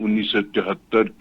1973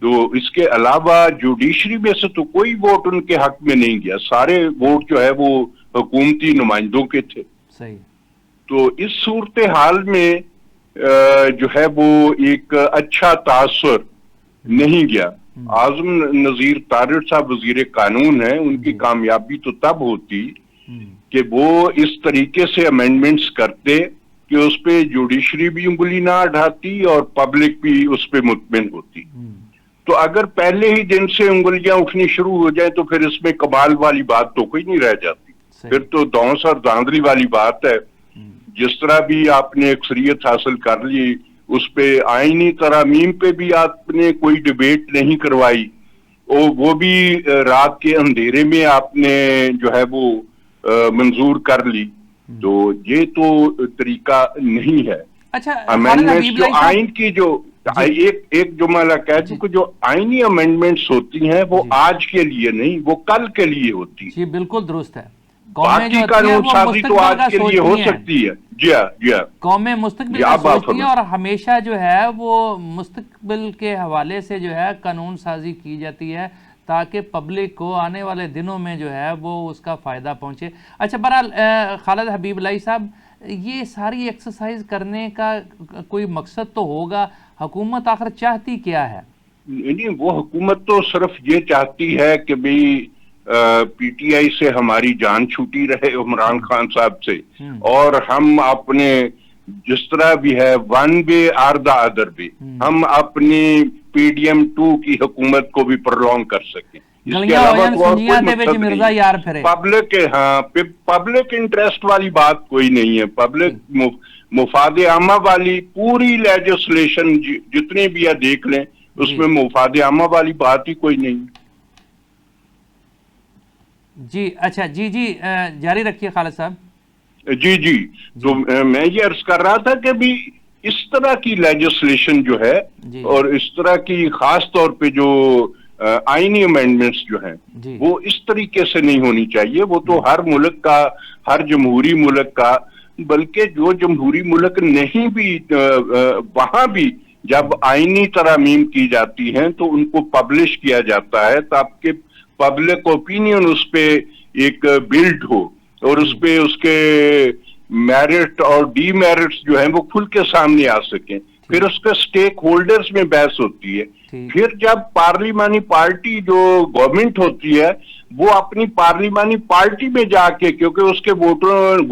تو اس کے علاوہ جوڈیشری میں سے تو کوئی ووٹ ان کے حق میں نہیں گیا, سارے ووٹ جو ہے وہ حکومتی نمائندوں کے تھے. صحیح. تو اس صورتحال میں جو ہے وہ ایک اچھا تاثر نہیں گیا. اعظم نذیر طارڑ صاحب وزیر قانون ہیں, ان کی کامیابی تو تب ہوتی کہ وہ اس طریقے سے امینڈمنٹس کرتے کہ اس پہ جوڈیشری بھی انگلی نہ اٹھاتی اور پبلک بھی اس پہ مطمئن ہوتی. تو اگر پہلے ہی دن سے انگلیاں اٹھنی شروع ہو جائیں تو پھر اس میں کمال والی بات تو کوئی نہیں رہ جاتی, پھر تو دونس اور دھاندلی والی بات ہے. جس طرح بھی آپ نے اکثریت حاصل کر لی, اس پہ آئینی ترامیم پہ بھی آپ نے کوئی ڈیبیٹ نہیں کروائی, وہ بھی رات کے اندھیرے میں آپ نے جو ہے وہ منظور کر لی. تو یہ تو طریقہ نہیں ہے. اچھا امینڈمنٹس جو آئین کی جو ایک جو میں کہہ دوں کہ جو آئینی امینڈمنٹس ہوتی ہیں وہ آج کے لیے نہیں, وہ کل کے لیے ہوتی ہے. جی بالکل درست ہے. باقی قانون سازی تو آج کے لیے ہو سکتی ہے. جی ہاں, جی ہاں, قومیں مستقبل کا سوچتی ہیں اور ہمیشہ جو ہے وہ مستقبل کے حوالے سے جو ہے قانون سازی کی جاتی ہے تاکہ پبلک کو آنے والے دنوں میں جو ہے وہ اس کا فائدہ پہنچے. اچھا بہرحال خالد حبیب اللہ صاحب, یہ ساری ایکسرسائز کرنے کا کوئی مقصد تو ہوگا, حکومت آخر چاہتی کیا ہے؟ نہیں, وہ حکومت تو صرف یہ چاہتی ہے کہ بھئی پی ٹی آئی سے ہماری جان چھوٹی رہے, عمران خان صاحب سے, اور ہم اپنے جس طرح بھی ہے one way or the other way, ہم اپنی پی ڈی ایم 2 کی حکومت کو بھی پرولونگ کر سکیں. اس کے علاوہ تو اور کوئی مقصد نہیں. پبلک انٹرسٹ والی بات کوئی نہیں ہے. پبلک مفاد عامہ والی پوری لیجسلیشن جتنے بھی ہے دیکھ لیں, اس میں مفاد عامہ والی بات ہی کوئی نہیں. جی اچھا, جی جاری رکھیے خالد صاحب. جی تو میں یہ عرض کر رہا تھا کہ بھی اس طرح کی لیجسلیشن جو ہے اور اس طرح کی خاص طور پہ جو آئینی امینڈمنٹس جو ہیں وہ اس طریقے سے نہیں ہونی چاہیے. وہ تو ہر ملک کا, ہر جمہوری ملک کا, بلکہ جو جمہوری ملک نہیں بھی وہاں بھی جب آئینی ترامیم کی جاتی ہیں تو ان کو پبلش کیا جاتا ہے تاکہ پبلک اوپینین اس پہ ایک بلڈ ہو اور اس پہ اس کے میرٹ اور ڈی میرٹس جو ہیں وہ کھل کے سامنے آ سکیں. پھر اس کے سٹیک ہولڈرز میں بحث ہوتی ہے. پھر جب پارلیمانی پارٹی جو گورنمنٹ ہوتی ہے وہ اپنی پارلیمانی پارٹی میں جا کے, کیونکہ اس کے ووٹر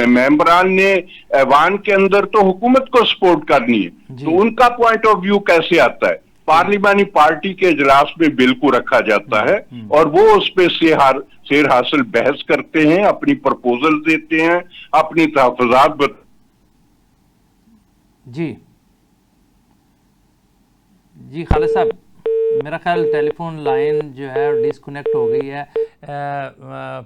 ممبران نے ایوان کے اندر تو حکومت کو سپورٹ کرنی ہے, تو ان کا پوائنٹ آف ویو کیسے آتا ہے؟ پارلیمانی پارٹی کے اجلاس میں بل کو رکھا جاتا ہے اور وہ اس پہ سیر حاصل بحث کرتے ہیں, اپنی پرپوزل دیتے ہیں, اپنی تحفظات جی خالد صاحب, میرا خیال ٹیلی فون لائن جو ہے ڈسکنیکٹ ہو گئی ہے.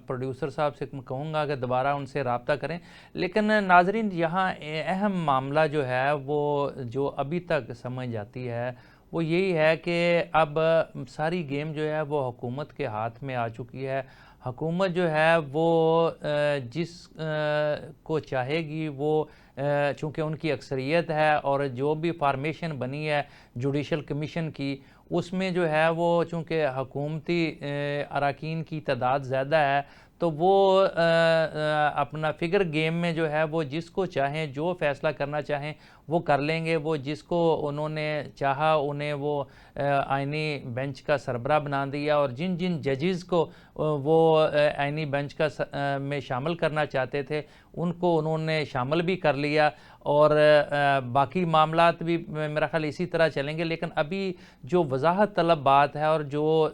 پروڈیوسر صاحب سے کہوں گا کہ دوبارہ ان سے رابطہ کریں. لیکن ناظرین, یہاں اہم معاملہ جو ہے وہ جو ابھی تک سمجھ جاتی ہے وہ یہی ہے کہ اب ساری گیم جو ہے وہ حکومت کے ہاتھ میں آ چکی ہے. حکومت جو ہے وہ جس کو چاہے گی وہ, چونکہ ان کی اکثریت ہے اور جو بھی فارمیشن بنی ہے جوڈیشل کمیشن کی, اس میں جو ہے وہ چونکہ حکومتی اراکین کی تعداد زیادہ ہے تو وہ اپنا فگر گیم میں جو ہے وہ جس کو چاہیں جو فیصلہ کرنا چاہیں وہ کر لیں گے. وہ جس کو انہوں نے چاہا انہیں وہ آئینی بینچ کا سربراہ بنا دیا, اور جن ججز کو وہ آئینی بینچ کا میں شامل کرنا چاہتے تھے ان کو انہوں نے شامل بھی کر لیا, اور باقی معاملات بھی میرا خیال اسی طرح چلیں گے. لیکن ابھی جو وضاحت طلب بات ہے اور جو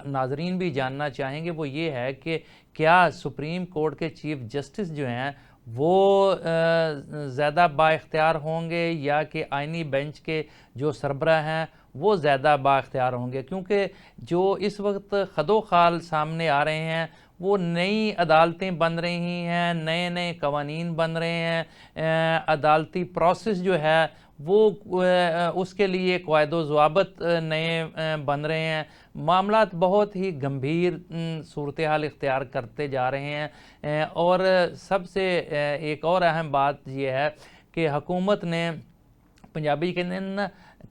ناظرین بھی جاننا چاہیں گے وہ یہ ہے کہ کیا سپریم کورٹ کے چیف جسٹس جو ہیں وہ زیادہ با اختیار ہوں گے یا کہ آئینی بینچ کے جو سربراہ ہیں وہ زیادہ با اختیار ہوں گے؟ کیونکہ جو اس وقت خد و خال سامنے آ رہے ہیں وہ نئی عدالتیں بن رہی ہیں, نئے قوانین بن رہے ہیں, عدالتی پروسیس جو ہے وہ اس کے لیے قواعد و ضوابط نئے بن رہے ہیں. معاملات بہت ہی گمبھیر صورتحال اختیار کرتے جا رہے ہیں. اور سب سے ایک اور اہم بات یہ ہے کہ حکومت نے, پنجابی کے دن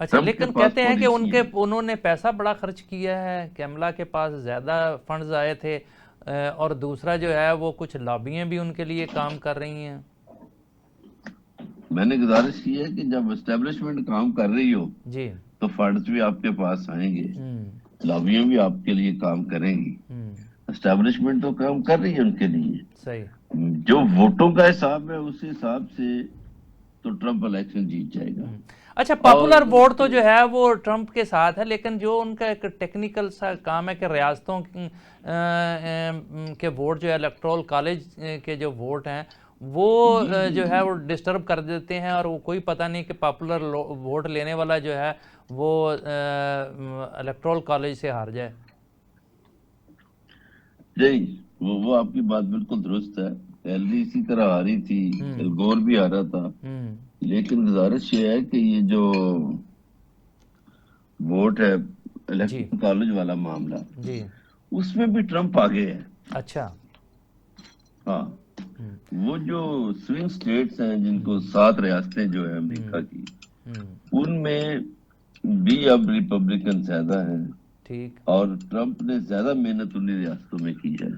اچھا ٹرمپ لیکن کے پاس کہتے ہیں کہ پالیسی ہے۔ انہوں نے پیسہ بڑا خرچ کیا ہے، کیملا کے پاس زیادہ فنڈز آئے تھے، اور دوسرا جو ہے وہ کچھ لابیاں بھی ان کے لیے کام کر رہی ہیں۔ میں نے گزارش کی ہے کہ جب اسٹیبلشمنٹ کام کر رہی ہو جی تو فنڈز بھی آپ کے پاس آئیں گے، ہوں لابیاں بھی آپ کے لیے کام کریں گی۔ ہوں اسٹیبلشمنٹ تو کام کر رہی ہے ان کے لیے، صحیح۔ جو ووٹوں کا حساب ہے اس حساب سے تو ٹرمپ الیکشن جیت جائے گا۔ اچھا اور پاپولر اگر اس ووٹ تو کو جو ہے وہ ٹرمپ کے ساتھ ہے، لیکن جو ان کا ایک ٹیکنیکل سا کام ہے کہ ریاستوں کے ووٹ جو ہے الیکٹورل کالج کے جو ووٹ ہیں وہ جو ہے وہ ڈسٹرب کر دیتے ہیں، اور وہ کوئی پتہ نہیں کہ پاپولر ووٹ لینے والا جو ہے وہ الیکٹورل کالج سے ہار جائے۔ نہیں، وہ آپ کی بات بالکل درست ہے، ہیلری اسی طرح آ رہی تھی، گور بھی آ رہا تھا، ہوں لیکن گزارش یہ ہے کہ یہ جو ووٹ ہے جی الیکٹرل کالج والا معاملہ، جی اس میں بھی ٹرمپ آگے ہے۔ اچھا ہاں، وہ جو سوئنگ سٹیٹس ہیں جن کو 7 ریاستیں جو ہیں امریکہ کی، ان میں بھی اب ریپبلکن زیادہ ہیں، ٹھیک اور ٹرمپ نے زیادہ محنت انہیں ریاستوں میں کی ہے،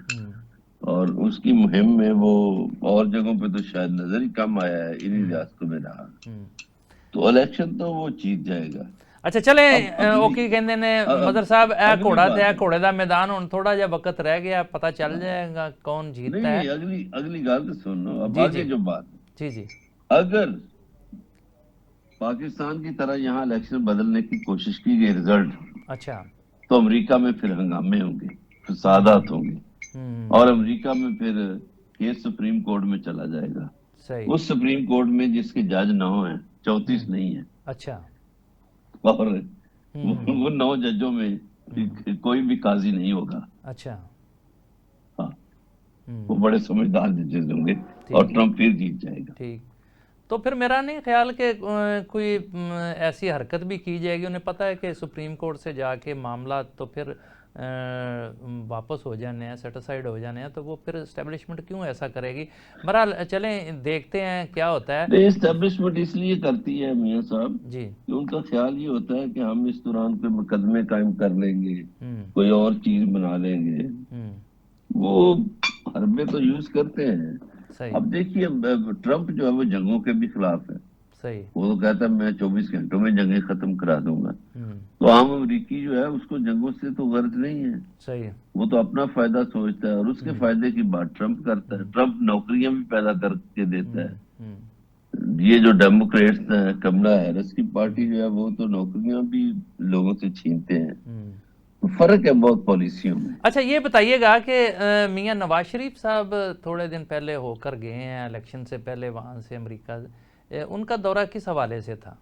اور اس کی مہم میں وہ اور جگہوں پہ تو شاید نظر ہی کم آیا ہے، انہی ریاستوں میں رہا، تو الیکشن تو وہ جیت جائے گا۔ اچھا چلیں اب اگلی اوکی کہندے نے اب مظہر صاحب اے اگلی گھوڑا تے بات اے ہے، گھوڑے دا میدان ہن تھوڑا جہا وقت رہ گیا، پتہ چل جائے گا کون جیتتا ہے۔ نہیں اگلی گل تو سن لو، اب جی آگے جی جو بات ہے، جی جی اگر پاکستان کی طرح یہاں الیکشن بدلنے کی کوشش کی گئی رزلٹ، اچھا تو امریکہ میں پھر ہنگامے ہوں گے، فسادات ہوں گے، اور امریکہ میں پھر کیس سپریم کورٹ میں چلا جائے گا، صحیح اس سپریم کورٹ میں جس کے جج 9 ہیں، 34 نہیں ہیں، اچھا اور وہ 9 ججوں میں کوئی بھی قاضی نہیں ہوگا۔ اچھا ہاں، وہ بڑے سمجھدار ججز ہوں گے، اور ٹھیک ٹرمپ پھر جیت جائے گا۔ ٹھیک، تو پھر میرا نہیں خیال کہ کوئی ایسی حرکت بھی کی جائے گی، انہیں پتہ ہے کہ سپریم کورٹ سے جا کے معاملات تو پھر واپس ہو جانے ہیں، سیٹسفائیڈ ہو جانے ہیں، تو وہ پھر اسٹیبلشمنٹ کیوں ایسا کرے گی؟ بہرحال چلیں دیکھتے ہیں کیا ہوتا ہے۔ یہ اسٹیبلشمنٹ اس لیے کرتی ہے میاں صاحب جی کہ ان کا خیال یہ ہوتا ہے کہ ہم اس دوران کوئی مقدمے قائم کر لیں گے، ہوں کوئی اور چیز بنا لیں گے، ہوں وہ حربے تو یوز کرتے ہیں۔ صحیح اب دیکھیے ٹرمپ جو ہے وہ جنگوں کے بھی خلاف ہے، صحیح وہ تو کہتا ہے میں 24 گھنٹوں میں جنگیں ختم کرا دوں گا، ہوں تو عام امریکی جو ہے اس کو جنگوں سے تو غرض نہیں ہے، صحیح وہ تو اپنا فائدہ سوچتا ہے، اور اس کے فائدے کی بات ٹرمپ کرتا ہے، ٹرمپ نوکریاں بھی پیدا کر کے دیتا ہے۔ ہوں یہ جو ڈیموکریٹس ہیں، کملا ہیرس کی پارٹی جو ہے وہ تو نوکریاں بھی لوگوں سے چھینتے ہیں، ہوں فرق ہے بہت پالیسیوں میں۔ اچھا یہ بتائیے گا کہ میاں نواز شریف صاحب تھوڑے دن پہلے ہو کر گئے ہیں الیکشن سے پہلے وہاں سے امریکہ، ان کا دورہ کس حوالے سے تھا؟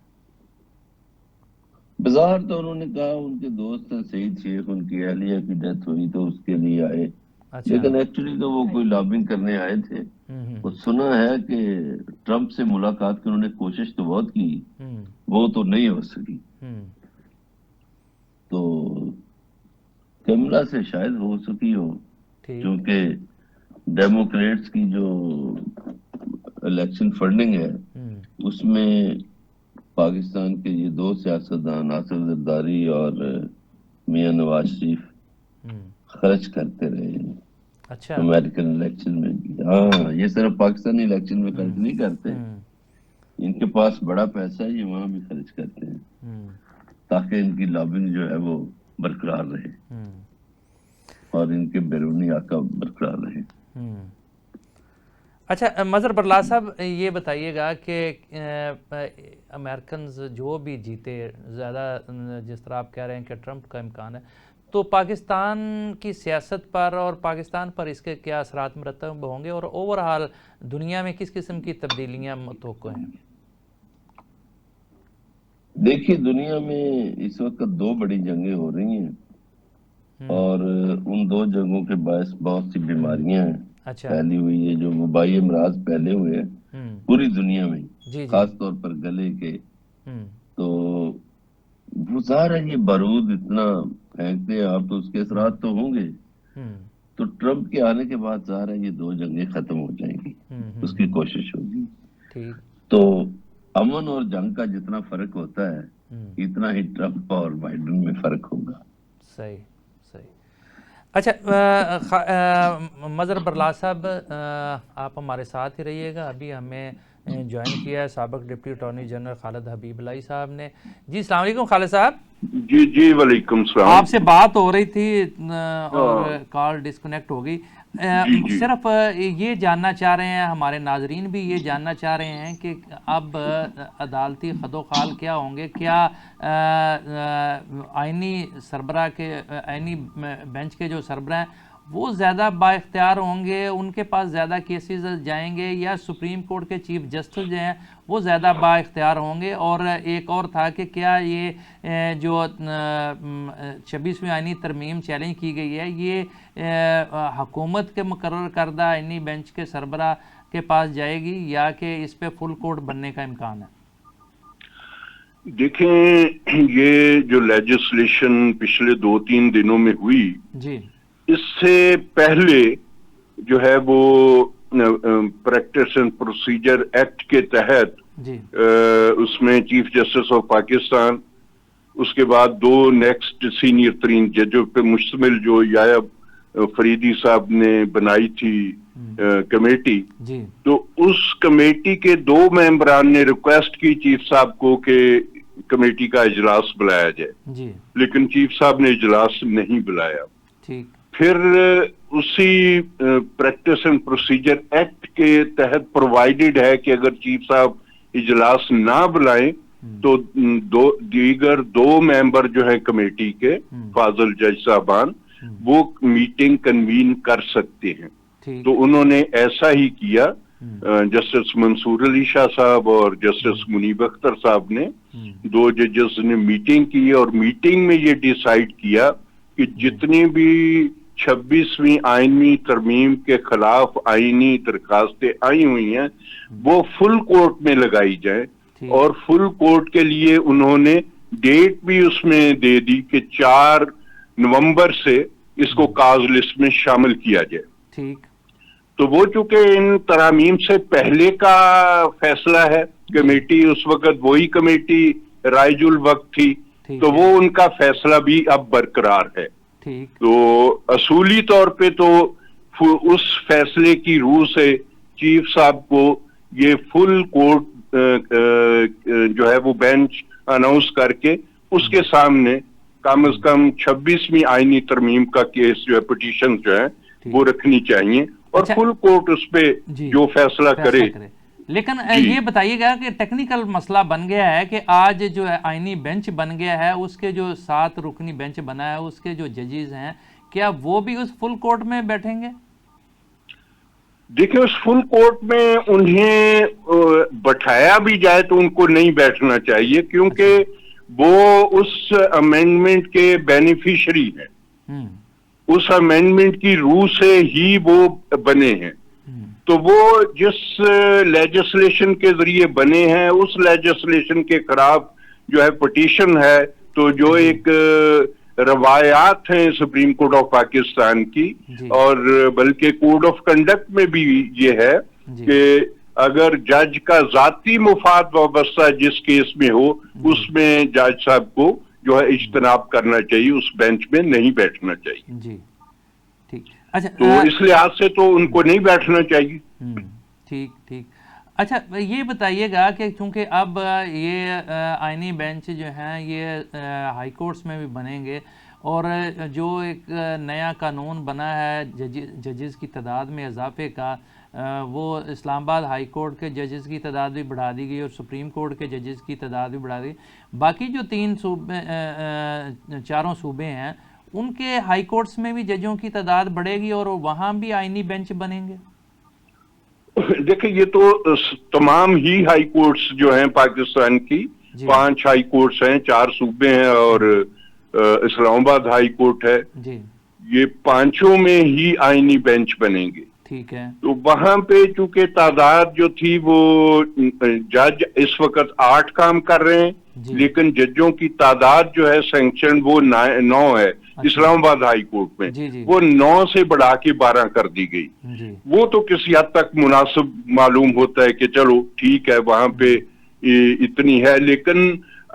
بظاہر تو انہوں نے کہا ان کے دوست ہیں سعید شیخ، ان کی اہلیہ کی ڈیتھ ہوئی تو اس کے لیے آئے، اچھا لیکن ایکچولی تو وہ کوئی لابنگ کرنے آئے تھے۔ وہ سنا ہے کہ ٹرمپ سے ملاقات کی انہوں نے کوشش تو بہت کی، وہ تو نہیں ہو سکی، تو کملا سے شاید ہو سکی ہو، ٹھیک کیونکہ ڈیموکریٹس کی جو الیکشن فنڈنگ ہے اس میں پاکستان کے یہ 2 سیاستدان آصف زرداری اور میاں نواز شریف خرچ کرتے رہے ہیں اچھا امریکن الیکشن میں بھی۔ ہاں، یہ صرف پاکستانی الیکشن میں خرچ نہیں کرتے، ان کے پاس بڑا پیسہ ہے، یہ وہاں بھی خرچ کرتے ہیں تاکہ ان کی لابنگ جو ہے وہ برقرار رہے اور ان کے بیرونی آقا برقرار رہے۔ اچھا مظہر برلا صاحب یہ بتائیے گا کہ امریکنز جو بھی جیتے، زیادہ جس طرح آپ کہہ رہے ہیں کہ ٹرمپ کا امکان ہے، تو پاکستان کی سیاست پر اور پاکستان پر اس کے کیا اثرات مرتب ہوں گے، اور اوورآل دنیا میں کس قسم کی تبدیلیاں متوقع ہیں؟ دیکھیے دنیا میں اس وقت 2 بڑی جنگیں ہو رہی ہیں، اور ان 2 جنگوں کے باعث بہت سی بیماریاں ہیں اچھا پھیلی ہوئی ہے، جو وبائی امراض پھیلے ہوئے ہیں پوری دنیا میں، جی جی خاص طور پر گلے کے، تو وہ ظاہر ہے یہ بارود اتنا پھینکتے ہیں آپ تو اس کے اثرات تو ہوں گے، تو ٹرمپ کے آنے کے بعد ظاہر ہے یہ 2 جنگیں ختم ہو جائیں گی، اس کی کوشش ہوگی۔ ٹھیک تو امن اور جنگ کا جتنا فرق ہوتا ہے اتنا ہی ٹرمپ اور بائیڈن میں فرق ہوگا. صحیح صحیح. اچھا مظہر برلاس صاحب آپ ہمارے ساتھ ہی رہیے گا. ابھی ہمیں جوائن کیا ہے سابق ڈپٹی اٹارنی جنرل خالد حبیب اللہ صاحب نے. جی السلام علیکم خالد صاحب. جی وعلیکم السلام. آپ سے بات ہو رہی تھی اور کال ڈسکنیکٹ ہو گئی. صرف یہ جاننا چاہ رہے ہیں, ہمارے ناظرین بھی یہ جاننا چاہ رہے ہیں کہ اب عدالتی خد و خال کیا ہوں گے, کیا آئینی سربراہ کے آئینی بینچ کے جو سربراہ ہیں وہ زیادہ با اختیار ہوں گے, ان کے پاس زیادہ کیسز جائیں گے, یا سپریم کورٹ کے چیف جسٹس جو ہیں وہ زیادہ با اختیار ہوں گے؟ اور ایک اور تھا کہ کیا یہ جو 26ویں آئینی ترمیم چیلنج کی گئی ہے یہ حکومت کے مقرر کردہ آئینی بینچ کے سربراہ کے پاس جائے گی, یا کہ اس پہ فل کورٹ بننے کا امکان ہے؟ دیکھیں, یہ جو لیجسلیشن پچھلے 2-3 دنوں میں ہوئی, جی اس سے پہلے جو ہے وہ پریکٹس اینڈ پروسیجر ایکٹ کے تحت جی اس میں چیف جسٹس آف پاکستان, اس کے بعد 2 نیکسٹ سینئر ترین ججوں پہ مشتمل جو یایب فریدی صاحب نے بنائی تھی کمیٹی, جی تو اس کمیٹی کے 2 ممبران نے ریکویسٹ کی چیف صاحب کو کہ کمیٹی کا اجلاس بلایا جائے, جی لیکن چیف صاحب نے اجلاس نہیں بلایا. ٹھیک. پھر اسی پریکٹس اینڈ پروسیجر ایکٹ کے تحت پرووائڈڈ ہے کہ اگر چیف صاحب اجلاس نہ بلائیں تو دیگر 2 ممبر جو ہیں کمیٹی کے فاضل جج صاحبان وہ میٹنگ کنوین کر سکتے ہیں. تو انہوں نے ایسا ہی کیا. جسٹس منصور علی شاہ صاحب اور جسٹس منیب اختر صاحب نے 2 ججز نے میٹنگ کی, اور میٹنگ میں یہ ڈیسائیڈ کیا کہ جتنی بھی 26ویں آئینی ترمیم کے خلاف آئینی درخواستیں آئی ہوئی ہیں وہ فل کورٹ میں لگائی جائیں, اور فل کورٹ کے لیے انہوں نے ڈیٹ بھی اس میں دے دی کہ 4 نومبر سے اس کو کاز لسٹ میں شامل کیا جائے. ٹھیک. تو وہ چونکہ ان ترامیم سے پہلے کا فیصلہ ہے, کمیٹی اس وقت وہی کمیٹی رائج الوقت تھی, تو وہ ان کا فیصلہ بھی اب برقرار ہے. تو اصولی طور پہ تو اس فیصلے کی روح سے چیف صاحب کو یہ فل کورٹ جو ہے وہ بینچ اناؤنس کر کے اس کے سامنے کم از کم 26ویں آئینی ترمیم کا کیس جو ہے پٹیشن جو ہے وہ رکھنی چاہیے, اور فل کورٹ اس پہ جو فیصلہ کرے. لیکن یہ بتائیے گا کہ ٹیکنیکل مسئلہ بن گیا ہے کہ آج جو آئینی بینچ بن گیا ہے, اس کے جو 7 رکنی بینچ بنا ہے, اس کے جو ججز ہیں, کیا وہ بھی اس فل کورٹ میں بیٹھیں گے؟ دیکھیں, اس فل کورٹ میں انہیں بٹھایا بھی جائے تو ان کو نہیں بیٹھنا چاہیے, کیونکہ وہ اس امینڈمنٹ کے بینیفیشری ہیں, اس امینڈمنٹ کی روح سے ہی وہ بنے ہیں. تو وہ جس لیجسلیشن کے ذریعے بنے ہیں اس لیجسلیشن کے خلاف جو ہے پٹیشن ہے, تو جو ایک روایات ہیں سپریم کورٹ آف پاکستان کی, اور بلکہ کوڈ آف کنڈکٹ میں بھی یہ ہے کہ اگر جج کا ذاتی مفاد وابستہ جس کیس میں ہو اس میں جج صاحب کو جو ہے اجتناب کرنا چاہیے, اس بینچ میں نہیں بیٹھنا چاہیے. جی ٹھیک. اچھا, تو اس لحاظ سے تو ان کو نہیں بیٹھنا چاہیے. ٹھیک ٹھیک. اچھا یہ بتائیے گا کہ چونکہ اب یہ آئینی بینچ جو ہیں یہ ہائی کورٹس میں بھی بنیں گے, اور جو ایک نیا قانون بنا ہے ججز کی تعداد میں اضافے کا, وہ اسلام آباد ہائی کورٹ کے ججز کی تعداد بھی بڑھا دی گئی اور سپریم کورٹ کے ججز کی تعداد بھی بڑھا دی گئی. باقی جو 4 صوبے ہیں ان کے ہائی کورٹس میں بھی ججوں کی تعداد بڑھے گی اور وہاں بھی آئینی بینچ بنیں گے؟ دیکھیں, یہ تو تمام ہی ہائی کورٹس جو ہیں پاکستان کی 5 ہائی کورٹس ہیں, 4 صوبے ہیں اور اسلام آباد ہائی کورٹ ہے, یہ 5 میں ہی آئینی بینچ بنیں گے. ٹھیک ہے. تو وہاں پہ چونکہ تعداد جو تھی وہ جج اس وقت 8 کام کر رہے ہیں, لیکن ججوں کی تعداد جو ہے سینکشن وہ 9 ہے اسلام آباد ہائی کورٹ میں, وہ 9 سے بڑھا کے 12 کر دی گئی. وہ تو کسی حد تک مناسب معلوم ہوتا ہے کہ چلو ٹھیک ہے وہاں پہ اتنی ہے, لیکن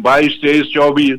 22, 23, 24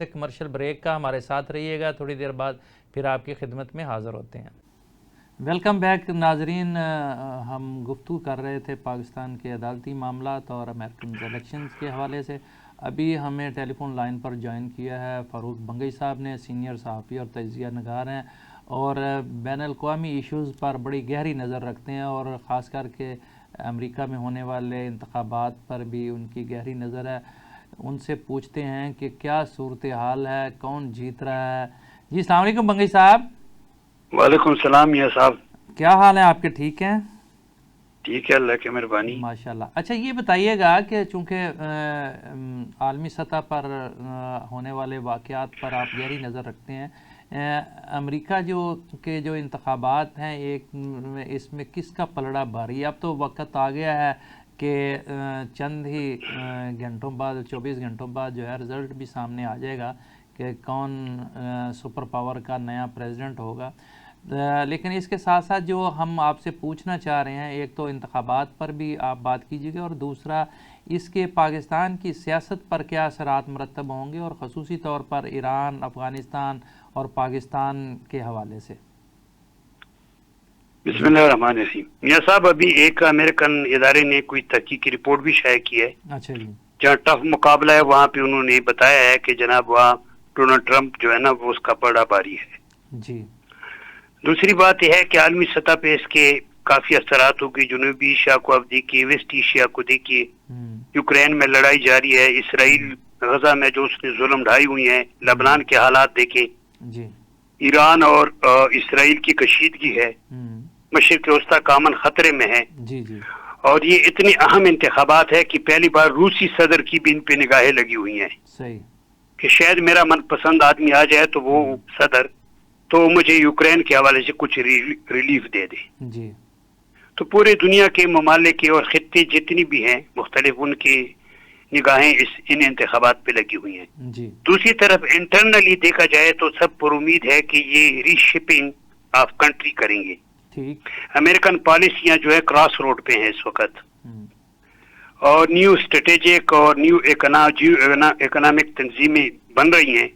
کمرشل بریک کا ہمارے ساتھ رہیے گا، تھوڑی دیر بعد پھر آپ کی خدمت میں حاضر ہوتے ہیں۔ ویلکم بیک ناظرین، ہم گفتگو کر رہے تھے پاکستان کے عدالتی معاملات اور امریکن الیکشنز کے حوالے سے۔ ابھی ہمیں ٹیلی فون لائن پر جوائن کیا ہے فاروق بنگئی صاحب نے، سینئر صحافی اور تجزیہ نگار ہیں، اور بین الاقوامی ایشوز پر بڑی گہری نظر رکھتے ہیں، اور خاص کر کے امریکہ میں ہونے والے انتخابات پر بھی ان کی گہری نظر ہے۔ ان سے پوچھتے ہیں کہ کیا صورتحال ہے، کون جیت رہا ہے۔ جی السلام علیکم بنگئی صاحب۔ وعلیکم السلام میاں صاحب، کیا حال ہے آپ کے؟ ٹھیک ہیں؟ ٹھیک ہے، اللہ کی مہربانی۔ ماشاءاللہ۔ اچھا یہ بتائیے گا کہ چونکہ عالمی سطح پر ہونے والے واقعات پر آپ گہری نظر رکھتے ہیں، امریکہ جو انتخابات ہیں، اس میں کس کا پلڑا بھاری ہے؟ اب تو وقت آ گیا ہے کہ چند ہی گھنٹوں بعد، 24 گھنٹوں بعد جو ہے رزلٹ بھی سامنے آ جائے گا کہ کون سپر پاور کا نیا پریزیڈنٹ ہوگا۔ لیکن اس کے ساتھ ساتھ جو ہم آپ سے پوچھنا چاہ رہے ہیں، ایک تو انتخابات پر بھی آپ بات کیجیے گا، اور دوسرا اس کے پاکستان کی سیاست پر کیا اثرات مرتب ہوں گے، اور خصوصی طور پر ایران، افغانستان اور پاکستان کے حوالے سے۔ بسم اللہ الرحمن الرحیم۔ میاں صاحب، ابھی ایک امریکن ادارے نے کوئی تحقیقی رپورٹ بھی شائع کی ہے، اچھا جی۔ جہاں ٹف مقابلہ ہے وہاں پہ انہوں نے بتایا ہے کہ جناب وہاں ڈونلڈ ٹرمپ جو ہے نا وہ اس کا پلڑا بھاری ہے۔ جی۔ دوسری بات یہ ہے کہ عالمی سطح پہ اس کے کافی اثرات ہوگی۔ جنوبی ایشیا کو آپ دیکھیے، ویسٹ ایشیا کو دیکھیے، یوکرین میں لڑائی جاری ہے، اسرائیل غزہ میں جو اس نے ظلم ڈھائی ہوئی ہیں، لبنان کے حالات دیکھیں، جی۔ ایران اور اسرائیل کی کشیدگی ہے، مشرق وسطیٰ کا امن خطرے میں ہے۔ جی جی۔ اور یہ اتنے اہم انتخابات ہے کہ پہلی بار روسی صدر کی بھی ان پہ نگاہیں لگی ہوئی ہیں صحیح کہ شاید میرا من پسند آدمی آ جائے تو وہ صدر تو مجھے یوکرین کے حوالے سے کچھ ریلیف دے دے۔ جی۔ تو پورے دنیا کے ممالک اور خطے جتنی بھی ہیں مختلف، ان کی نگاہیں ان انتخابات پہ لگی ہوئی ہیں۔ جی۔ دوسری طرف انٹرنلی دیکھا جائے تو سب پر امید ہے کہ یہ ری شپنگ آف کنٹری کریں گے۔ ٹھیک۔ امریکن پالیسیاں جو ہے کراس روڈ پہ ہیں اس وقت، اور نیو اسٹریٹجک اور نیو اکنامک تنظیمیں بن رہی ہیں،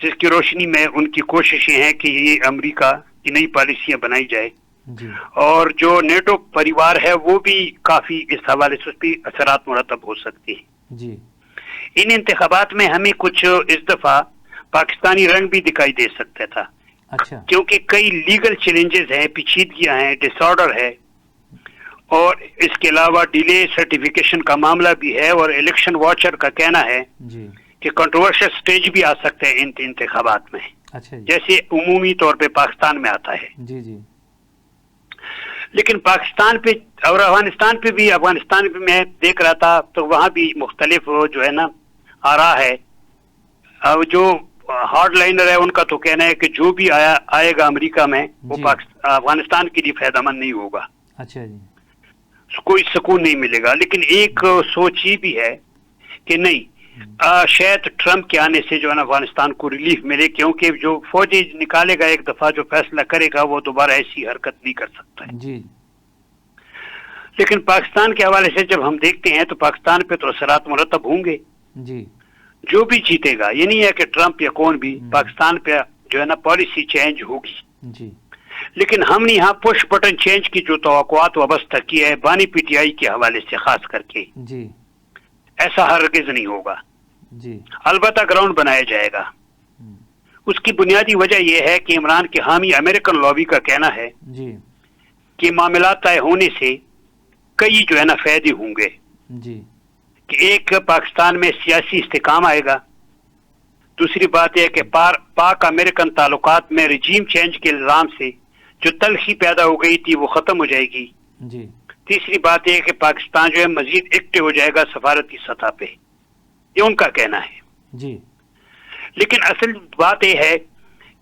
جس کی روشنی میں ان کی کوششیں ہیں کہ یہ امریکہ کی نئی پالیسیاں بنائی جائے۔ جی۔ اور جو نیٹو پریوار ہے وہ بھی کافی اس حوالے سے اس پہ اثرات مرتب ہو سکتے ہیں۔ جی۔ ان انتخابات میں ہمیں کچھ اس دفعہ پاکستانی رنگ بھی دکھائی دے سکتا تھا، اچھا۔ کیونکہ کئی لیگل چیلنجز ہیں، پیچیدگیاں ہیں، ڈس آرڈر ہے، اور اس کے علاوہ ڈیلے سرٹیفیکیشن کا معاملہ بھی ہے، اور الیکشن واچر کا کہنا ہے جی۔ کہ کنٹروورشل سٹیج بھی آ سکتا ہے ان انتخابات میں، اچھا جی۔ جیسے عمومی طور پہ پاکستان میں آتا ہے۔ جی جی۔ لیکن پاکستان پہ اور افغانستان پہ میں دیکھ رہا تھا تو وہاں بھی مختلف جو ہے نا آرا ہے۔ جو ہارڈ لائنر ہے ان کا تو کہنا ہے کہ جو بھی آئے گا امریکہ میں وہ افغانستان کے لیے فائدہ مند نہیں ہوگا، اچھا جی۔ کوئی سکون نہیں ملے گا۔ لیکن ایک سوچ یہ بھی ہے کہ نہیں، شاید ٹرمپ کے آنے سے جو ہے نا افغانستان کو ریلیف ملے، کیونکہ جو فوجی نکالے گا ایک دفعہ، جو فیصلہ کرے گا وہ دوبارہ ایسی حرکت نہیں کر سکتا ہے۔ جی۔ لیکن پاکستان کے حوالے سے جب ہم دیکھتے ہیں تو پاکستان پہ تو اثرات مرتب ہوں گے۔ جی۔ جو بھی جیتے گا، یہ نہیں ہے کہ ٹرمپ یا کون بھی، پاکستان پہ جو ہے نا پالیسی چینج ہوگی۔ جی۔ لیکن ہم نے یہاں پش بٹن چینج کی جو توقعات وابستہ کی ہے بانی پی ٹی آئی کے حوالے سے خاص کر کے، جی۔ ایسا ہرگز نہیں ہوگا۔ جی۔ البتہ گراؤنڈ بنایا جائے گا۔ اس کی بنیادی وجہ یہ ہے کہ عمران کے حامی امریکن لابی کا کہنا ہے جی۔ کہ معاملات طے ہونے سے کئی جو ہے نا فائدے ہوں گے۔ جی۔ کہ ایک پاکستان میں سیاسی استحکام آئے گا، دوسری بات یہ کہ پاک امریکن تعلقات میں رجیم چینج کے الزام سے جو تلخی پیدا ہو گئی تھی وہ ختم ہو جائے گی۔ جی۔ تیسری بات یہ کہ پاکستان جو ہے مزید ایکٹیو ہو جائے گا سفارتی سطح پہ، یہ ان کا کہنا ہے۔ جی۔ لیکن اصل بات یہ ہے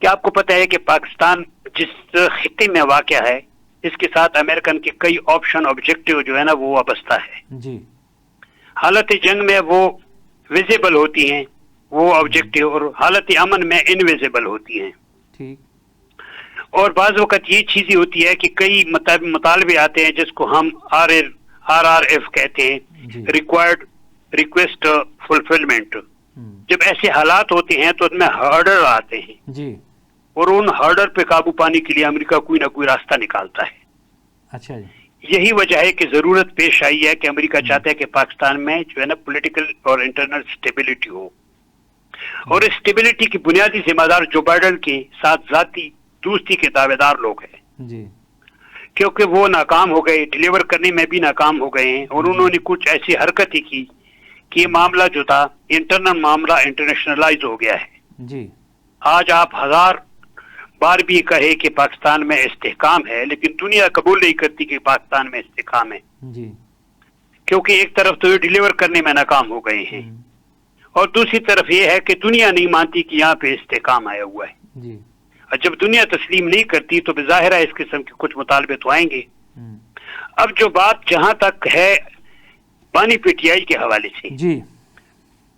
کہ آپ کو پتہ ہے کہ پاکستان جس خطے میں واقع ہے اس کے ساتھ امریکن کے کئی آپشن آبجیکٹیو جو ہے نا وہ وابستہ ہے۔ جی۔ حالت جنگ میں وہ ویزیبل ہوتی ہیں وہ آبجیکٹیو، اور حالت امن میں انویزیبل ہوتی ہیں۔ ٹھیک۔ اور بعض وقت یہ چیزیں ہوتی ہے کہ کئی مطالبے آتے ہیں جس کو ہم RRF کہتے ہیں، ریکوائرڈ ریکویسٹ فلفلمنٹ، جب ایسے حالات ہوتے ہیں تو ان میں ہرڈر آتے ہیں جی اور ان ہرڈر پہ قابو پانے کے لیے امریکہ کوئی نہ کوئی راستہ نکالتا ہے. اچھا جی. یہی وجہ ہے کہ ضرورت پیش آئی ہے کہ امریکہ چاہتا ہے کہ پاکستان میں جو ہے نا پولیٹیکل اور انٹرنل سٹیبلٹی ہو, اور اس سٹیبلٹی کی بنیادی ذمہ دار جو بائیڈن کے ساتھ ذاتی دوستی کے دعوے دار لوگ ہیں, جی کیونکہ وہ ناکام ہو گئے, ڈیلیور کرنے میں بھی ناکام ہو گئے ہیں, اور انہوں نے کچھ ایسی حرکتیں کی کہ یہ معاملہ جو تھا انٹرنل معاملہ انٹرنیشنلائز ہو گیا ہے. جی آج آپ ہزار بار بھی کہے کہ پاکستان میں استحکام ہے, لیکن دنیا قبول نہیں کرتی کہ پاکستان میں استحکام ہے, جی کیونکہ ایک طرف تو یہ ڈیلیور کرنے میں ناکام ہو گئے ہیں, اور دوسری طرف یہ ہے کہ دنیا نہیں مانتی کہ یہاں پہ استحکام آیا ہوا ہے. جی اور جب دنیا تسلیم نہیں کرتی تو بظاہر ہے اس قسم کے کچھ مطالبے تو آئیں گے. اب جو بات جہاں تک ہے بانی پی ٹی آئی کے حوالے سے, جی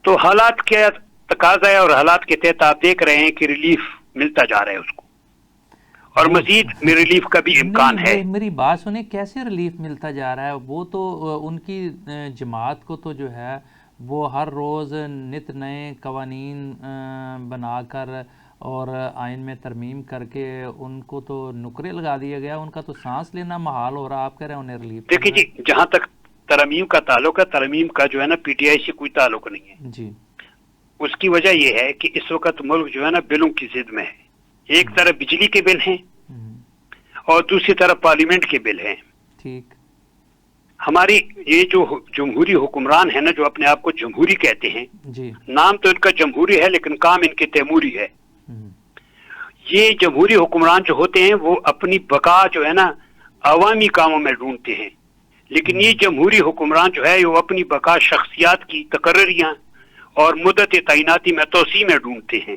تو حالات کے تقاضا ہے اور حالات کے تحت آپ دیکھ رہے ہیں کہ ریلیف ملتا جا رہا ہے اس کو, اور مزید میں ریلیف کا بھی امکان ہے. میری بات سنیں, کیسے ریلیف ملتا جا رہا ہے؟ وہ تو ان کی جماعت کو تو جو ہے وہ ہر روز نت نئے قوانین بنا کر اور آئین میں ترمیم کر کے ان کو تو نکرے لگا دیا گیا, ان کا تو سانس لینا محال ہو رہا. آپ کہہ رہے ہیں انہیں ریلیف. دیکھیں جی, جہاں تک ترمیم کا تعلق ہے, ترمیم کا جو ہے نا پی ٹی آئی سے کوئی تعلق نہیں ہے. جی اس کی وجہ یہ ہے کہ اس وقت ملک جو ہے نا بلوں کی ضد میں ہے. ایک طرف بجلی کے بل ہیں اور دوسری طرف پارلیمنٹ کے بل ہیں. ٹھیک. ہماری یہ جو جمہوری حکمران ہے نا, جو اپنے آپ کو جمہوری کہتے ہیں, جی نام تو ان کا جمہوری ہے لیکن کام ان کے تیموری ہے. یہ جمہوری حکمران جو ہوتے ہیں وہ اپنی بقا جو ہے نا عوامی کاموں میں ڈھونڈتے ہیں, لیکن یہ جمہوری حکمران جو ہے وہ اپنی بقا شخصیات کی تقرریاں اور مدت تعیناتی میں توسیع میں ڈھونڈتے ہیں.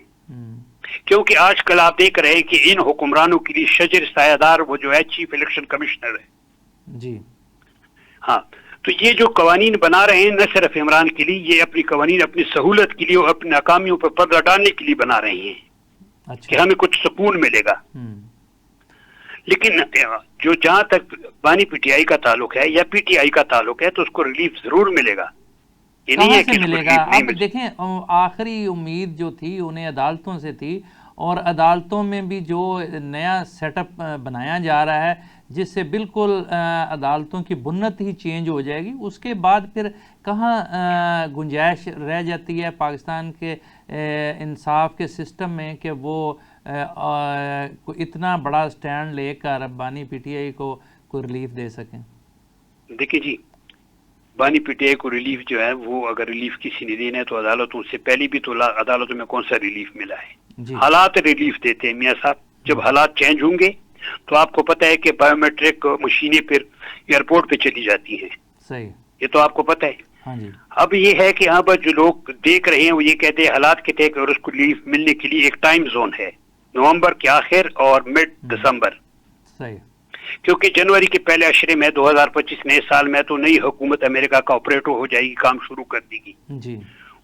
کیونکہ آج کل آپ دیکھ رہے ہیں کہ ان حکمرانوں کے لیے شجر سایہ دار وہ جو ہے چیف الیکشن کمشنر ہے. جی ہاں, تو یہ جو قوانین بنا رہے ہیں نہ صرف عمران کے لیے, یہ اپنی قوانین اپنی سہولت کے لیے اور اپنی ناکامیوں پر پردہ ڈالنے کے لیے بنا رہے ہیں کہ ہمیں کچھ سکون ملے گا. لیکن جو جہاں تک بانی پی ٹی آئی کا تعلق ہے یا پی ٹی آئی کا تعلق ہے تو اس کو ریلیف ضرور ملے گا. یہ نہیں ہے کہ ملے گا. اب دیکھیں آخری امید جو تھی انہیں عدالتوں سے تھی, اور عدالتوں میں بھی جو نیا سیٹ اپ بنایا جا رہا ہے جس سے بالکل عدالتوں کی بنیاد ہی چینج ہو جائے گی, اس کے بعد پھر کہاں گنجائش رہ جاتی ہے پاکستان کے انصاف کے سسٹم میں کہ وہ اتنا بڑا سٹینڈ لے کر بانی پی ٹی آئی کو کوئی ریلیف دے سکیں. دیکھیں جی, بانی پی ٹی آئی کو ریلیف جو ہے وہ اگر ریلیف کسی نے دینا ہے تو عدالتوں سے پہلے بھی تو عدالتوں میں کون سا ریلیف ملا ہے. حالات ریلیف دیتے ہیں میاں صاحب. جب حالات چینج ہوں گے تو آپ کو پتہ ہے کہ بایو میٹرک مشینیں پھر ایئرپورٹ پہ چلی جاتی ہیں. صحیح, یہ تو آپ کو پتہ ہے. ہاں جی. اب یہ ہے کہ یہاں پر جو لوگ دیکھ رہے ہیں وہ یہ کہتے ہیں حالات کے تحت اور اس کو ریلیف ملنے کے لیے ایک ٹائم زون ہے, نومبر کے آخر اور مڈ دسمبر. صحیح. کیونکہ جنوری کے پہلے عشرے میں 2025 نئے سال میں تو نئی حکومت امریکہ کا آپریٹو ہو جائے گی, کام شروع کر دے گی. جی.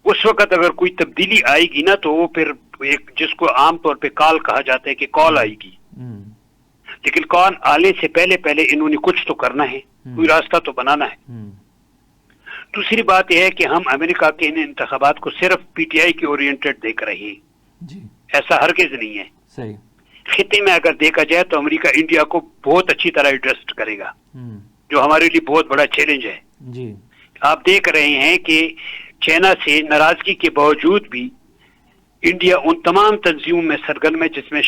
اس وقت اگر کوئی تبدیلی آئے گی نا تو وہ پھر ایک جس کو عام طور پہ کال کہا جاتا ہے کہ کال آئے گی, لیکن کال آنے سے پہلے انہوں نے کچھ تو کرنا ہے, کوئی راستہ تو بنانا ہے. دوسری بات یہ ہے کہ ہم امریکہ کے ان انتخابات کو صرف پی ٹی آئی کی اورینٹڈ دیکھ رہے ہیں. جی. ایسا ہرگز نہیں ہے. صحیح. خطے میں اگر دیکھا جائے تو امریکہ انڈیا کو بہت اچھی طرح ایڈجسٹ کرے گا, جو ہمارے لیے بہت بڑا چیلنج ہے. جی. آپ دیکھ رہے ہیں کہ چائنا سے ناراضگی کے باوجود بھی انڈیا ان تمام تنظیموں میں سرگرم ہے جس میں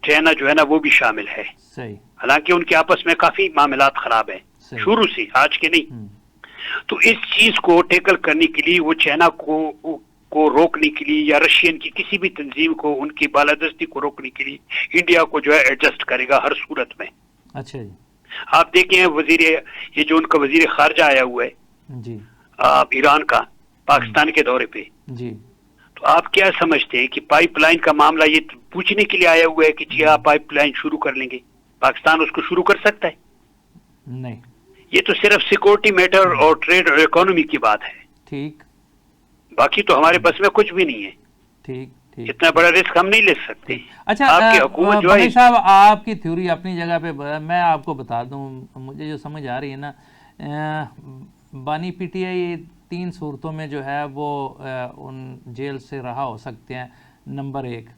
چائنا جو ہے نا وہ بھی شامل ہے. صحیح. حالانکہ ان کے آپس میں کافی معاملات خراب ہیں شروع سے, آج کے نہیں. تو اس چیز کو ٹیکل کرنے کے لیے وہ چائنا کو روکنے کے لیے یا رشین کی کسی بھی تنظیم کو ان کی بالادستی کو روکنے کے لیے انڈیا کو جو ہے ایڈجسٹ کرے گا ہر صورت میں. اچھا جی. آپ دیکھیں یہ جو ان کا وزیر خارجہ آیا ہوا ہے جی ایران کا پاکستان کے دورے پہ, جی, تو آپ کیا سمجھتے ہیں کہ پائپ لائن کا معاملہ یہ پوچھنے کے لیے آیا ہوا ہے کہ جی آپ پائپ لائن شروع کر لیں گے, پاکستان اس کو شروع کر سکتا ہے؟ نہیں. یہ تو صرف سیکورٹی میٹر اور ٹریڈ اور اکانومی کی بات ہے. ٹھیک. باقی تو ہمارے بس میں کچھ بھی نہیں ہے. ٹھیک. اتنا بڑا رسک ہم نہیں لے سکتے. اچھا, آپ کی حکومت جو ہے صاحب آپ کی تھیوری اپنی جگہ پہ, میں آپ کو بتا دوں مجھے جو سمجھ آ رہی ہے نا, بانی پی ٹی آئی 3 صورتوں میں جو ہے وہ ان جیل سے رہا ہو سکتے ہیں. نمبر 1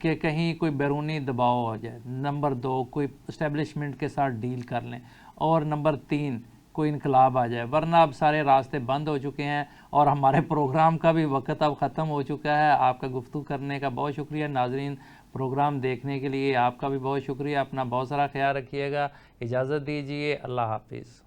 کہ کہیں کوئی بیرونی دباؤ ہو جائے. نمبر 2 کوئی اسٹیبلشمنٹ کے ساتھ ڈیل کر لیں. اور نمبر 3 کوئی انقلاب آ جائے. ورنہ اب سارے راستے بند ہو چکے ہیں اور ہمارے پروگرام کا بھی وقت اب ختم ہو چکا ہے. آپ کا گفتگو کرنے کا بہت شکریہ. ناظرین پروگرام دیکھنے کے لیے آپ کا بھی بہت شکریہ. اپنا بہت سارا خیال رکھیے گا. اجازت دیجیے. اللہ حافظ.